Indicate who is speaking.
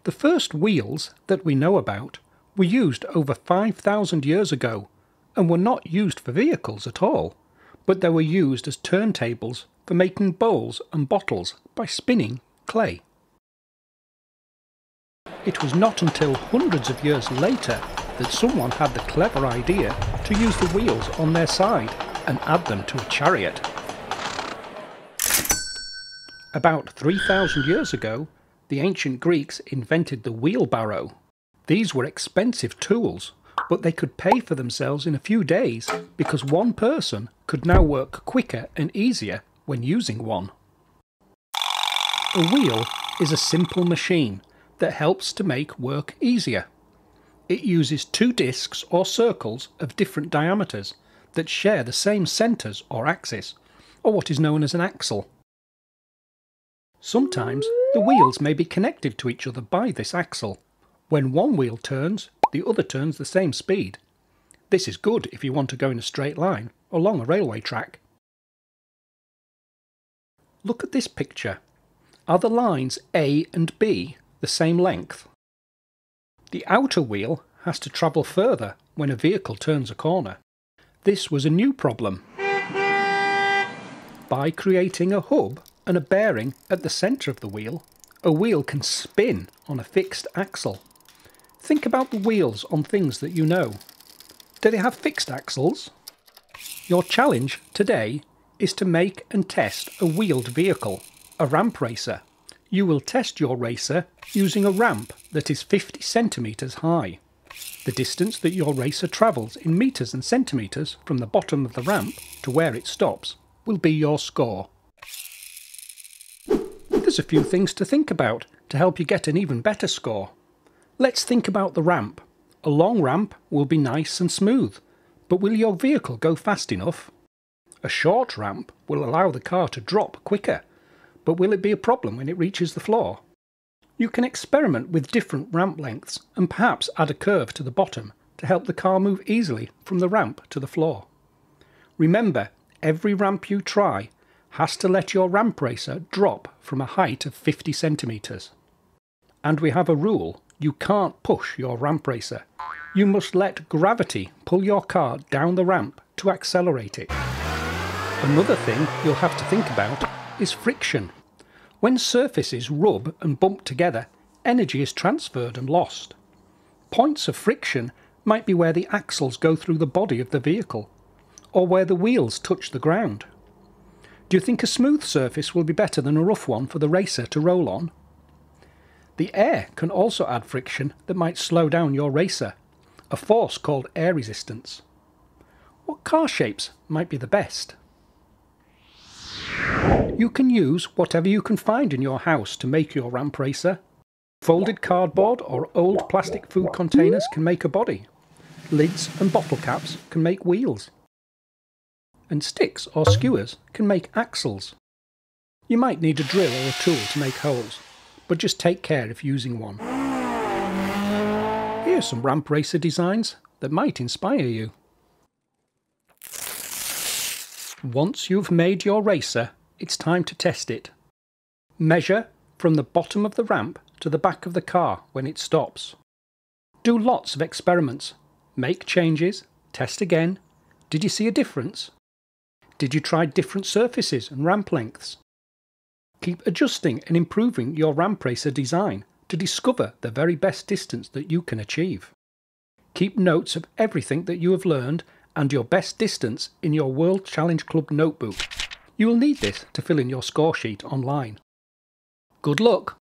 Speaker 1: The first wheels that we know about were used over 5,000 years ago and were not used for vehicles at all, but they were used as turntables for making bowls and bottles by spinning clay. It was not until hundreds of years later that someone had the clever idea to use the wheels on their side and add them to a chariot. About 3,000 years ago, the ancient Greeks invented the wheelbarrow. These were expensive tools, but they could pay for themselves in a few days because one person could now work quicker and easier when using one. A wheel is a simple machine that helps to make work easier. It uses two discs or circles of different diameters that share the same centres or axis, or what is known as an axle. Sometimes the wheels may be connected to each other by this axle. When one wheel turns, the other turns the same speed. This is good if you want to go in a straight line along a railway track. Look at this picture. Are the lines A and B the same length? The outer wheel has to travel further when a vehicle turns a corner. This was a new problem. By creating a hub and a bearing at the centre of the wheel, a wheel can spin on a fixed axle. Think about the wheels on things that you know. Do they have fixed axles? Your challenge today is to make and test a wheeled vehicle, a ramp racer. You will test your racer using a ramp that is 50 centimetres high. The distance that your racer travels in metres and centimetres from the bottom of the ramp to where it stops will be your score. There's a few things to think about to help you get an even better score. Let's think about the ramp. A long ramp will be nice and smooth, but will your vehicle go fast enough? A short ramp will allow the car to drop quicker, but will it be a problem when it reaches the floor? You can experiment with different ramp lengths and perhaps add a curve to the bottom to help the car move easily from the ramp to the floor. Remember, every ramp you try has to let your ramp racer drop from a height of 50 centimetres. And we have a rule: you can't push your ramp racer. You must let gravity pull your car down the ramp to accelerate it. Another thing you'll have to think about is friction. When surfaces rub and bump together, energy is transferred and lost. Points of friction might be where the axles go through the body of the vehicle, or where the wheels touch the ground. Do you think a smooth surface will be better than a rough one for the racer to roll on? The air can also add friction that might slow down your racer, a force called air resistance. What car shapes might be the best? You can use whatever you can find in your house to make your ramp racer. Folded cardboard or old plastic food containers can make a body. Lids and bottle caps can make wheels. And sticks or skewers can make axles. You might need a drill or a tool to make holes, but just take care if using one. Here are some ramp racer designs that might inspire you. Once you've made your racer, it's time to test it. Measure from the bottom of the ramp to the back of the car when it stops. Do lots of experiments. Make changes, test again. Did you see a difference? Did you try different surfaces and ramp lengths? Keep adjusting and improving your ramp racer design to discover the very best distance that you can achieve. Keep notes of everything that you have learned and your best distance in your World Challenge Club notebook. You will need this to fill in your score sheet online. Good luck!